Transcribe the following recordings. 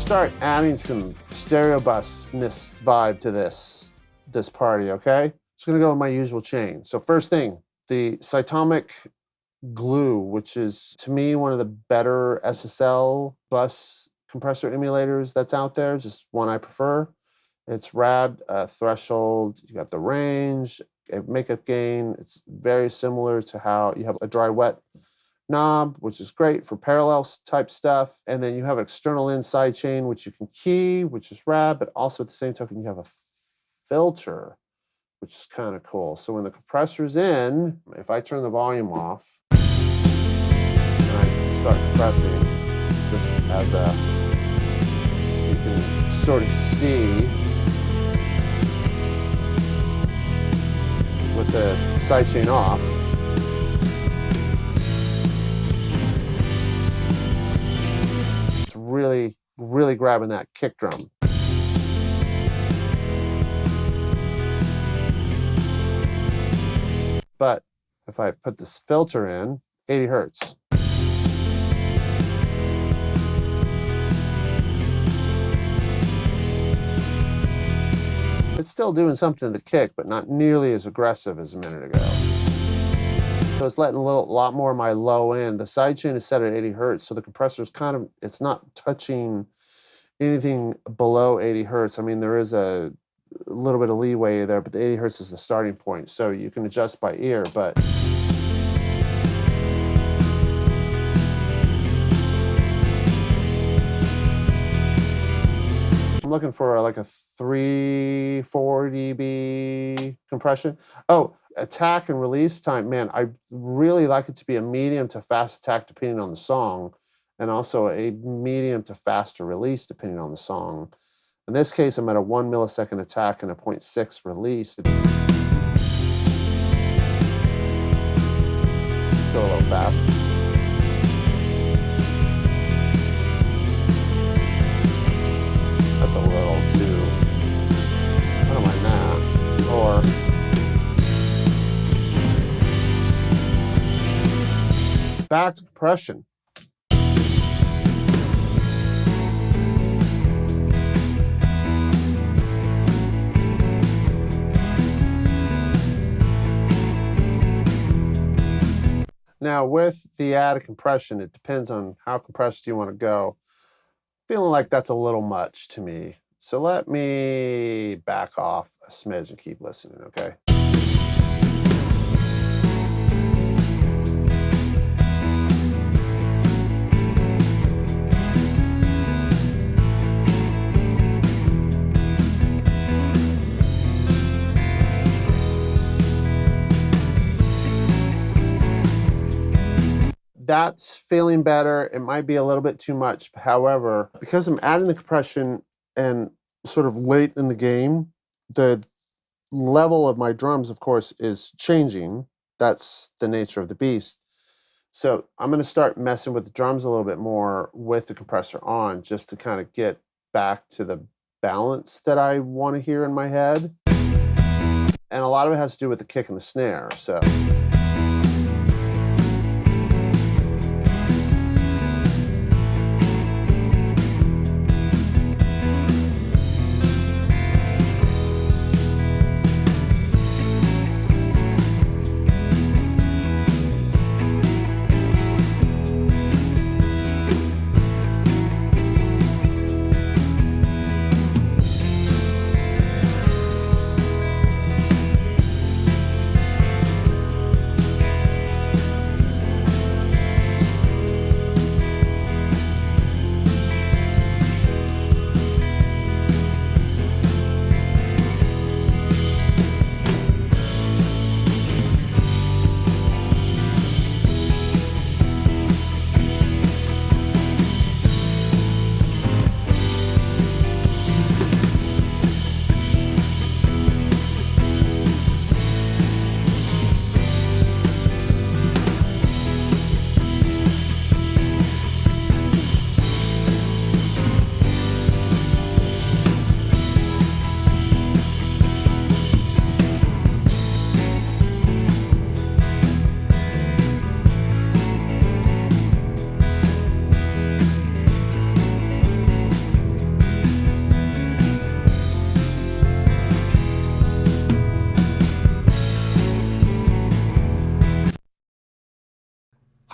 start adding some stereo busness vibe to this party, okay? It's gonna go with my usual chain. So first thing, the Cytomic Glue, which is to me one of the better SSL bus compressor emulators that's out there, just one I prefer. It's rad, threshold, you got the range, makeup gain. It's very similar to how you have a dry wet knob, which is great for parallel type stuff. And then you have an external in side chain, which you can key, which is rad, but also at the same token, you have a filter, which is kind of cool. So when the compressor's in, if I turn the volume off and I start compressing, just as you can sort of see with the sidechain off, it's really, really grabbing that kick drum. But if I put this filter in, 80 hertz. It's still doing something to the kick, but not nearly as aggressive as a minute ago. So it's letting a lot more of my low end. The sidechain is set at 80 hertz, so the compressor is kind of, it's not touching anything below 80 hertz. I mean, there is a little bit of leeway there, but the 80 hertz is the starting point. So you can adjust by ear, but I'm looking for like a 3-4 dB compression. Oh, attack and release time. Man, I really like it to be a medium to fast attack depending on the song, and also a medium to faster release depending on the song. In this case, I'm at a 1 millisecond attack and a 0.6 release. Let's go a little fast. That's a little too, I don't mind that. Or back to compression. Now with the added compression, it depends on how compressed you want to go. Feeling like that's a little much to me. So let me back off a smidge and keep listening, okay? That's feeling better. It might be a little bit too much. However, because I'm adding the compression and sort of late in the game, the level of my drums, of course, is changing. That's the nature of the beast. So I'm going to start messing with the drums a little bit more with the compressor on, just to kind of get back to the balance that I want to hear in my head. And a lot of it has to do with the kick and the snare. So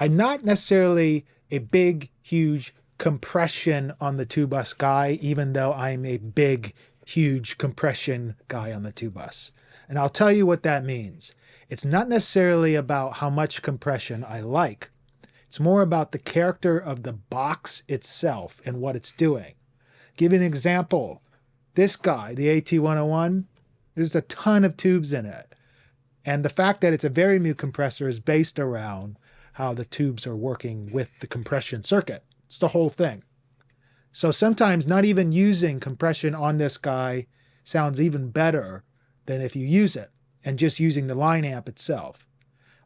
I'm not necessarily a big, huge compression on the 2-bus guy, even though I'm a big, huge compression guy on the 2-bus. And I'll tell you what that means. It's not necessarily about how much compression I like. It's more about the character of the box itself and what it's doing. Give you an example. This guy, the AT101, there's a ton of tubes in it. And the fact that it's a Varimu compressor is based around how the tubes are working with the compression circuit. It's the whole thing. So sometimes not even using compression on this guy sounds even better than if you use it and just using the line amp itself.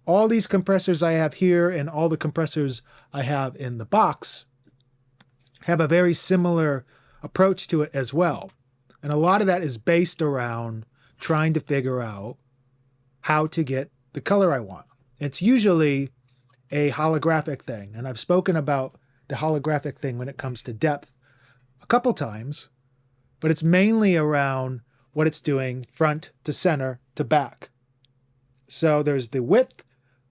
All these compressors I have here and all the compressors I have in the box have a very similar approach to it as well. And a lot of that is based around trying to figure out how to get the color I want. It's usually a holographic thing. And I've spoken about the holographic thing when it comes to depth a couple times, but it's mainly around what it's doing front to center to back. So there's the width,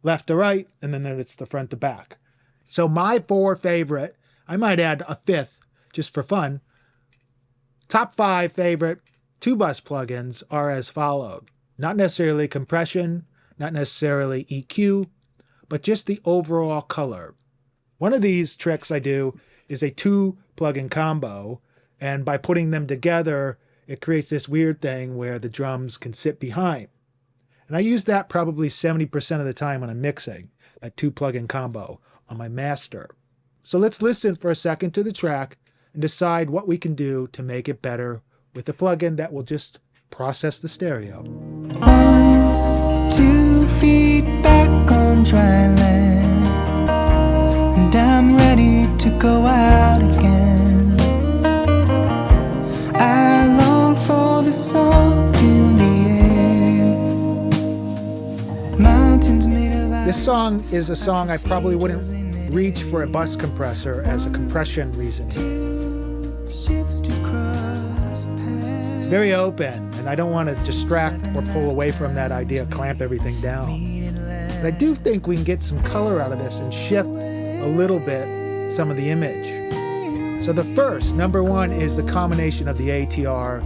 left to right, and then it's the front to back. So my 4 favorite, I might add a 5th just for fun, top 5 favorite 2-bus plugins are as followed. Not necessarily compression, not necessarily EQ, but just the overall color. One of these tricks I do is a 2 plugin combo, and by putting them together, it creates this weird thing where the drums can sit behind. And I use that probably 70% of the time when I'm mixing, that 2 plugin combo on my master. So let's listen for a second to the track and decide what we can do to make it better with a plugin that will just process the stereo. 1, 2 feet back on dry land, and I'm ready to go out again. I long for the salt in the air. Mountains made of ice. This song is a song I probably wouldn't reach for a bus compressor as a compression reason. Ships to cross paths. It's very open, and I don't want to distract or pull away from that idea, clamp everything down. But I do think we can get some color out of this and shift a little bit some of the image. So the first, number 1, is the combination of the ATR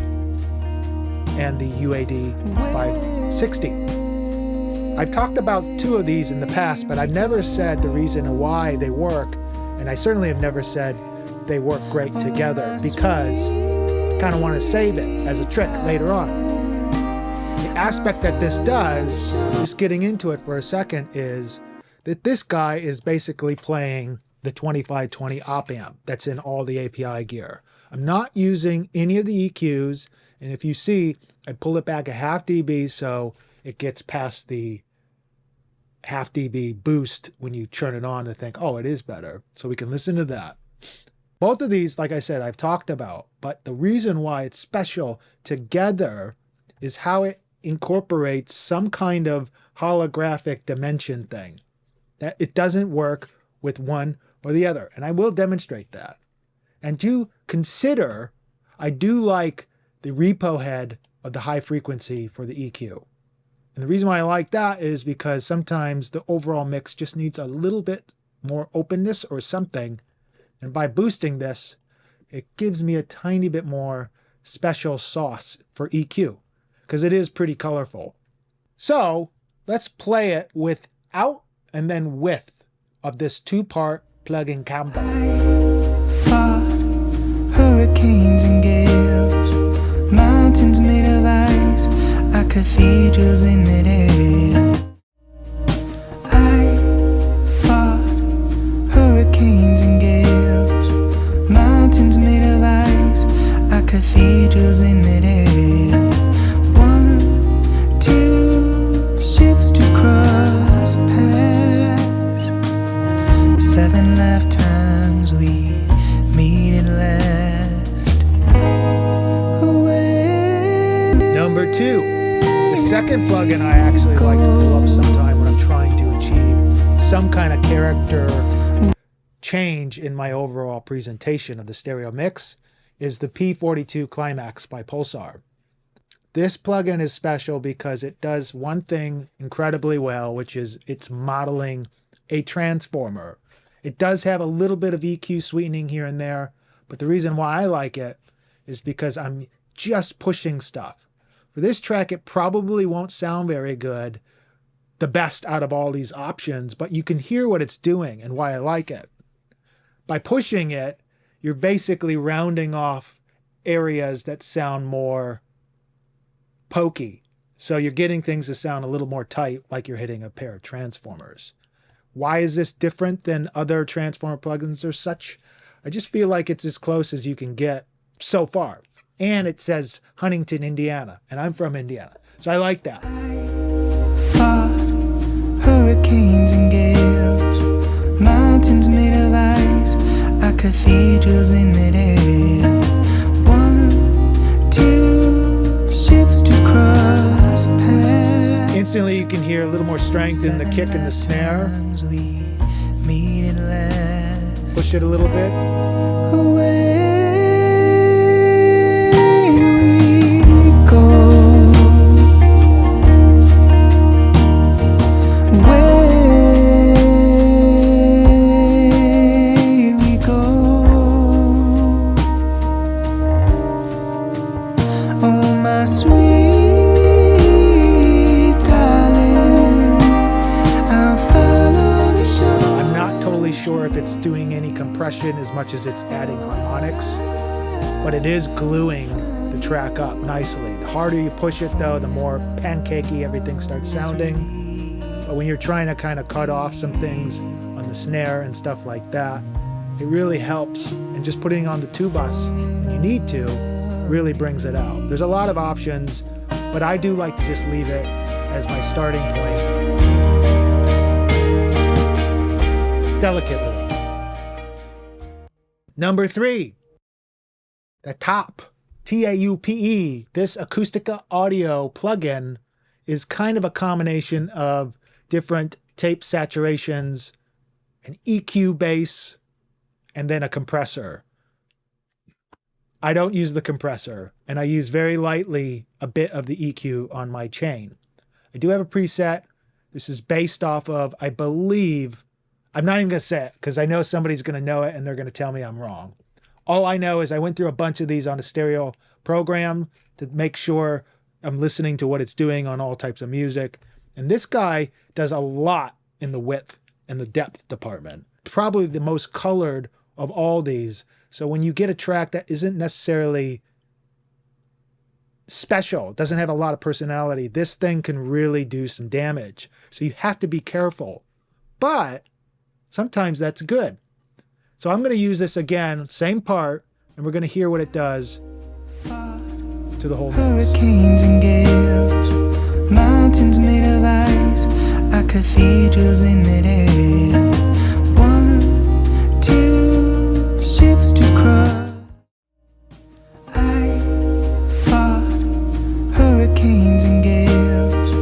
and the UAD 560. I've talked about 2 of these in the past, but I've never said the reason why they work, and I certainly have never said they work great together because I kind of want to save it as a trick later on. The aspect that this does, just getting into it for a second, is that this guy is basically playing the 2520 op amp that's in all the API gear. I'm not using any of the EQs, and if you see, I pull it back a half dB so it gets past the half dB boost when you turn it on and think, oh, it is better. So we can listen to that. Both of these, like I said, I've talked about, but the reason why it's special together is how it incorporates some kind of holographic dimension thing. That it doesn't work with one or the other. And I will demonstrate that. And do consider, I do like the repo head of the high frequency for the EQ. And the reason why I like that is because sometimes the overall mix just needs a little bit more openness or something. And by boosting this, it gives me a tiny bit more special sauce for EQ because it is pretty colorful. So let's play it without and then with of this 2-part plugin combo. Fought hurricanes and gales, mountains made of ice, are cathedrals in midair. I fought hurricanes and gales, mountains made of ice, are cathedrals in midair. 1, 2 ships to cross paths, 7 lifetimes we meet at last. Number 2, the second plugin I actually like to pull up sometime when I'm trying to achieve some kind of character change in my overall presentation of the stereo mix is the P42 Climax by Pulsar. This plugin is special because it does one thing incredibly well, which is it's modeling a transformer. It does have a little bit of EQ sweetening here and there, but the reason why I like it is because I'm just pushing stuff. For this track, it probably won't sound very good, the best out of all these options, but you can hear what it's doing and why I like it. By pushing it, you're basically rounding off areas that sound more pokey. So you're getting things to sound a little more tight, like you're hitting a pair of transformers. Why is this different than other transformer plugins or such? I just feel like it's as close as you can get so far. And it says Huntington, Indiana, and I'm from Indiana. So I like that. Fought hurricanes and gales, mountains made of ice, our cathedrals in midair. 1, 2 ships to cross paths. Instantly you can hear a little more strength in the kick and the snare. We meet at last. Push it a little bit. Away we go. Away we go. Oh, my sweet darling, I'll follow the shore. I'm not totally sure if it's doing any compression as much as it's adding harmonics, but it is gluing the track up nicely. The harder you push it though, the more pancakey everything starts sounding. But when you're trying to kind of cut off some things on the snare and stuff like that, it really helps. And just putting on the 2-bus when you need to really brings it out. There's a lot of options, but I do like to just leave it as my starting point delicately. Number 3, the Taupe, T-A-U-P-E. This Acoustica Audio plugin is kind of a combination of different tape saturations, an EQ bass, and then a compressor. I don't use the compressor, and I use very lightly a bit of the EQ on my chain. I do have a preset. This is based off of, I believe, I'm not even going to say it because I know somebody's going to know it and they're going to tell me I'm wrong. All I know is I went through a bunch of these on a stereo program to make sure I'm listening to what it's doing on all types of music. And this guy does a lot in the width and the depth department. Probably the most colored of all these. So when you get a track that isn't necessarily special, doesn't have a lot of personality, this thing can really do some damage. So you have to be careful. But sometimes that's good. So I'm going to use this again, same part, and we're going to hear what it does to the whole mix. Hurricanes and gales, mountains made of ice, our cathedrals in midair. 1, 2 ships to cross. I fought hurricanes and gales,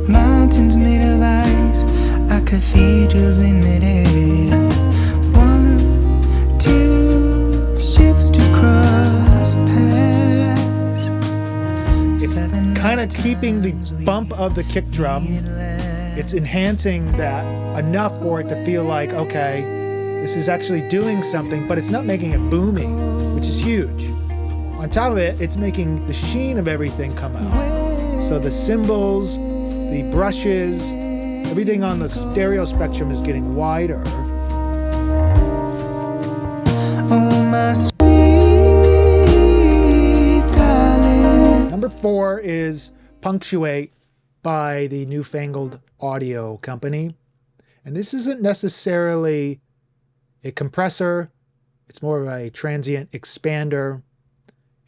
mountains made of ice, our cathedrals in midair. 1, 2 ships to cross paths. It's kind of keeping the bump of the kick drum. It's enhancing that enough for it to feel like, okay, this is actually doing something, but it's not making it boomy, which is huge. On top of it, it's making the sheen of everything come out. So the cymbals, the brushes, everything on the stereo spectrum is getting wider. Oh, my sweet darling. Number 4 is Punctuate by the Newfangled Audio Company. And this isn't necessarily a compressor. It's more of a transient expander.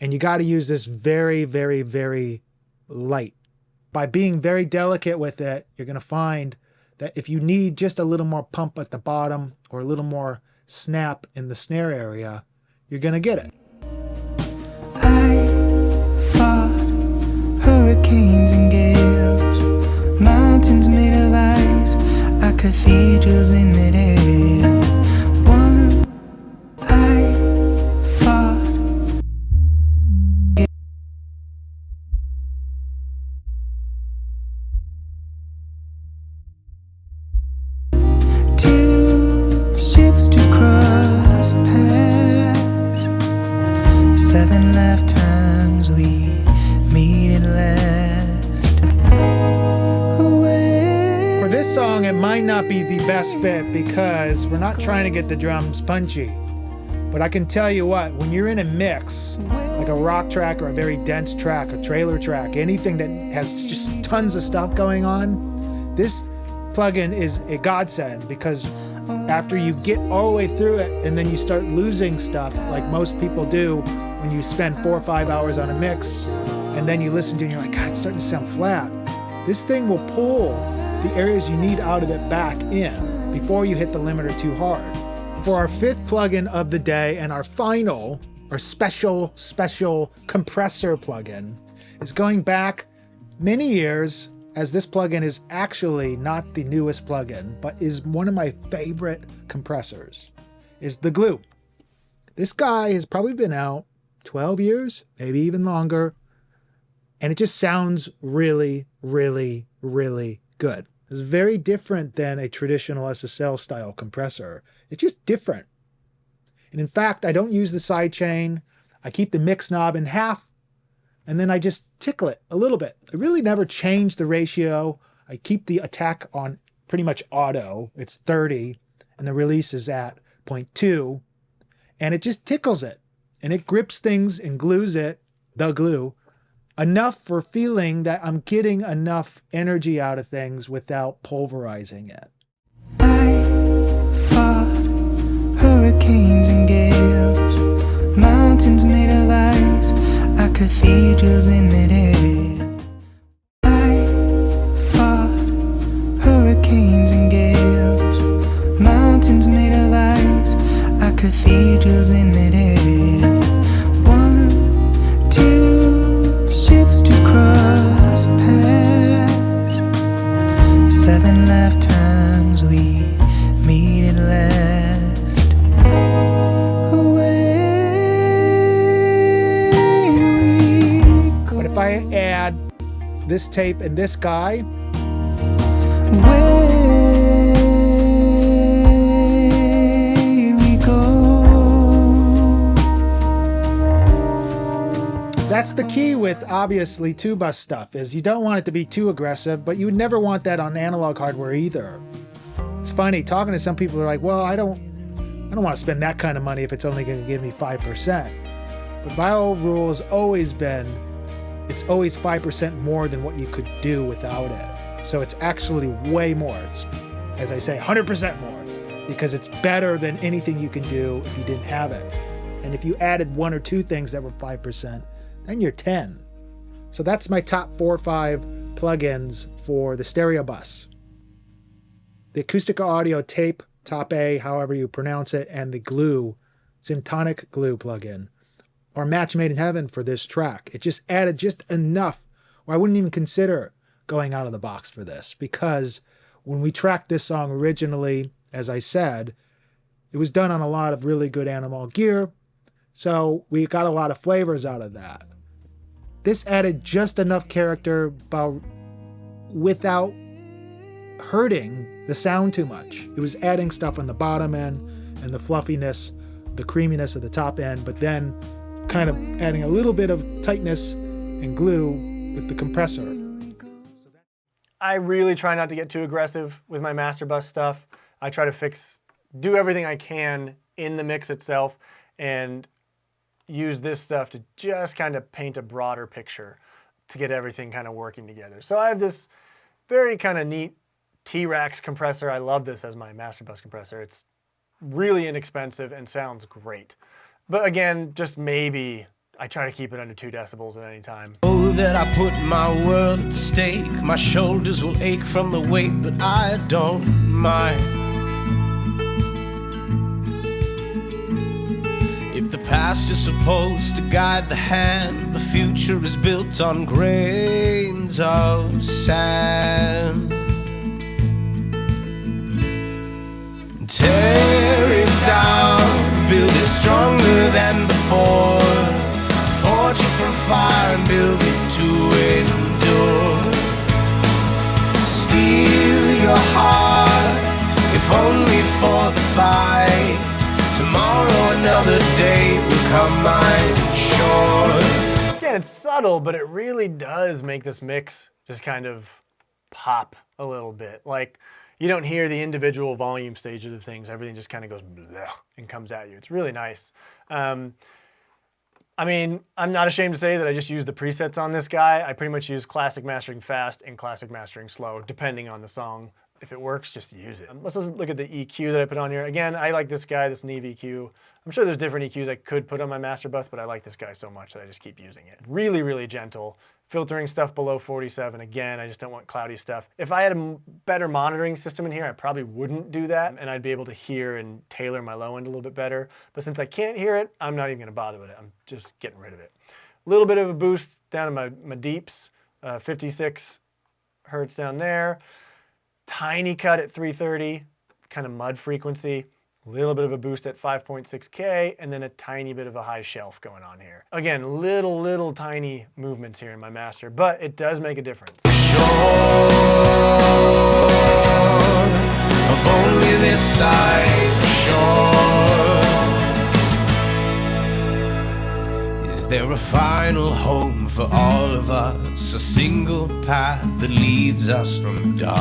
And you got to use this very, very, very light. By being very delicate with it, you're going to find that if you need just a little more pump at the bottom or a little more snap in the snare area, you're going to get it. I fought hurricanes and gales, mountains made of ice, our cathedrals in midair. 1, I fought. Two best fit because we're not trying to get the drums punchy. But I can tell you what, when you're in a mix, like a rock track or a very dense track, a trailer track, anything that has just tons of stuff going on, this plugin is a godsend because after you get all the way through it and then you start losing stuff like most people do when you spend 4 or 5 hours on a mix and then you listen to it and you're like, God, it's starting to sound flat. This thing will pull the areas you need out of it back in before you hit the limiter too hard. For our 5th plugin of the day and our final, our special compressor plugin is going back many years, as this plugin is actually not the newest plugin, but is one of my favorite compressors, is the Glue. This guy has probably been out 12 years, maybe even longer, and it just sounds really, really, really good. It's very different than a traditional SSL style compressor. It's just different. And in fact, I don't use the side chain. I keep the mix knob in half, and then I just tickle it a little bit. I really never change the ratio. I keep the attack on pretty much auto. It's 30, and the release is at 0.2, and it just tickles it. And it grips things and glues it, the glue, enough for feeling that I'm getting enough energy out of things without pulverizing it. I fought hurricanes and gales, mountains made of ice, our cathedrals in midair. I fought hurricanes and gales, mountains made of ice, our cathedrals in midair. 1, 2 ships to cross paths, 7 lifetimes we meet at last. Away we go. But if I add this tape and this guy, Away we go. that's the key with obviously 2-bus stuff, is you don't want it to be too aggressive, but you would never want that on analog hardware either. It's funny, talking to some people are like, well, I don't want to spend that kind of money if it's only going to give me 5%. But my old rule has always been, it's always 5% more than what you could do without it. So it's actually way more. It's, as I say, 100% more, because it's better than anything you can do if you didn't have it. And if you added 1 or 2 things that were 5%, then you're 10. So that's my top 4 or 5 plugins for the stereo bus. The Acoustica Audio Tape, Top A, however you pronounce it, and the Glue, Symptonic Glue plugin, or Match Made in Heaven for this track. It just added just enough, or I wouldn't even consider going out of the box for this, because when we tracked this song originally, as I said, it was done on a lot of really good analog gear, so we got a lot of flavors out of that. This added just enough character without hurting the sound too much. It was adding stuff on the bottom end and the fluffiness, the creaminess of the top end, but then kind of adding a little bit of tightness and glue with the compressor. I really try not to get too aggressive with my master bus stuff. I try to do everything I can in the mix itself and use this stuff to just kind of paint a broader picture to get everything kind of working together. So I have this very kind of neat T-Rex compressor. I love this as my master bus compressor. It's really inexpensive and sounds great. But again, just maybe I try to keep it under 2 decibels at any time. Oh, that I put my world at stake. My shoulders will ache from the weight, but I don't mind. If the past is supposed to guide the hand, the future is built on grains of sand. Tear it down, build it stronger than before. Forge it from fire and build it to endure. Steal your heart, if only for the fight. Tomorrow another day will come, I'm sure. Again, it's subtle, but it really does make this mix just kind of pop a little bit. Like, you don't hear the individual volume stages of things. Everything just kind of goes bleh and comes at you. It's really nice. I mean, I'm not ashamed to say that I just use the presets on this guy. I pretty much use classic mastering fast and classic mastering slow, depending on the song. If it works, just use it. Let's just look at the EQ that I put on here. Again, I like this guy, this Neve EQ. I'm sure there's different EQs I could put on my master bus, but I like this guy so much that I just keep using it. Really, really gentle. Filtering stuff below 47. Again, I just don't want cloudy stuff. If I had a better monitoring system in here, I probably wouldn't do that, and I'd be able to hear and tailor my low end a little bit better. But since I can't hear it, I'm not even gonna bother with it. I'm just getting rid of it. A little bit of a boost down in my deeps, 56 hertz down there. Tiny cut at 330, kind of mud frequency. A little bit of a boost at 5.6K, and then a tiny bit of a high shelf going on here. Again, little tiny movements here in my master, but it does make a difference. Of only this side shore. Is there a final home for all of us? A single path that leads us from dark?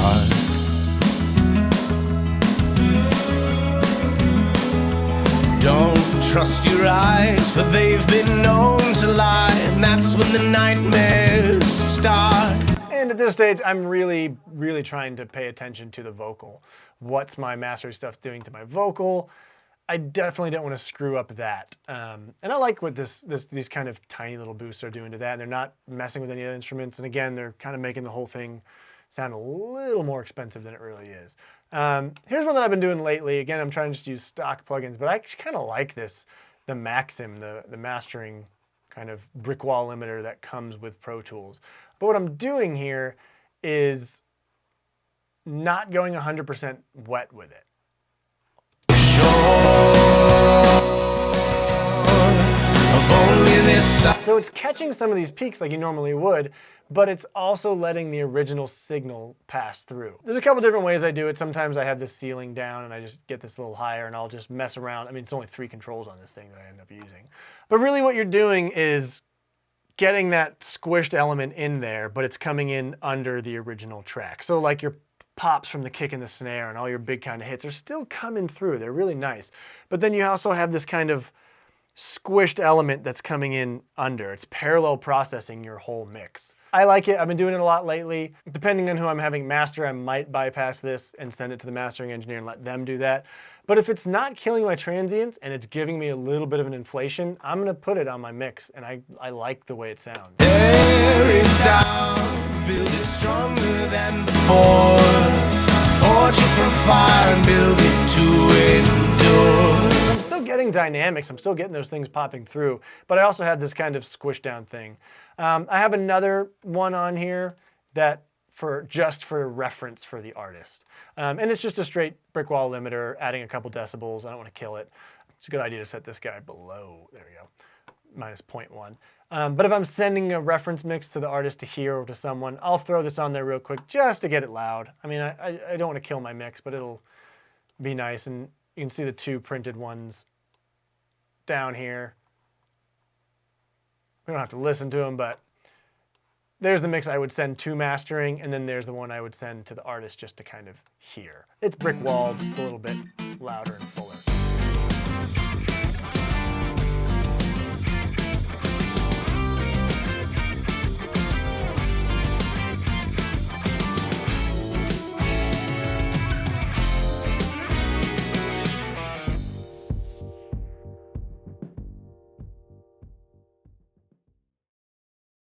Don't trust your eyes, for they've been known to lie, and that's when the nightmares start. And at this stage, I'm really trying to pay attention to the vocal. What's my master stuff doing to my vocal? I definitely don't want to screw up that. And I like what these kind of tiny little boosts are doing to that. They're not messing with any other instruments. And again, they're kind of making the whole thing sound a little more expensive than it really is. Here's one that I've been doing lately. Again, I'm trying to just use stock plugins, but I kind of like this, the Maxim, the mastering kind of brick wall limiter that comes with Pro Tools. But what I'm doing here is not going 100% wet with it. So it's catching some of these peaks like you normally would, but it's also letting the original signal pass through. There's a couple different ways I do it. Sometimes I have this ceiling down and I just get this a little higher and I'll just mess around. I mean, it's only 3 controls on this thing that I end up using. But really what you're doing is getting that squished element in there, but it's coming in under the original track. So like your pops from the kick and the snare and all your big kind of hits are still coming through. They're really nice. But then you also have this kind of squished element that's coming in under. It's parallel processing your whole mix. I like it. I've been doing it a lot lately. Depending on who I'm having master, I might bypass this and send it to the mastering engineer and let them do that. But if it's not killing my transients and it's giving me a little bit of an inflation, I'm gonna put it on my mix, and I like the way it sounds. Tear it down, build it stronger than before. Forge it from fire and build it to endure. I'm still getting dynamics. I'm still getting those things popping through, but I also have this kind of squish down thing. I have another one on here that just for reference for the artist. And it's just a straight brick wall limiter, adding a couple decibels. I don't want to kill it. It's a good idea to set this guy below, there we go, minus 0.1. But if I'm sending a reference mix to the artist to hear or to someone, I'll throw this on there real quick just to get it loud. I mean, I don't want to kill my mix, but it'll be nice. And you can see the 2 printed ones down here. We don't have to listen to them, but there's the mix I would send to mastering, and then there's the one I would send to the artist just to kind of hear. It's brick walled, it's a little bit louder and full.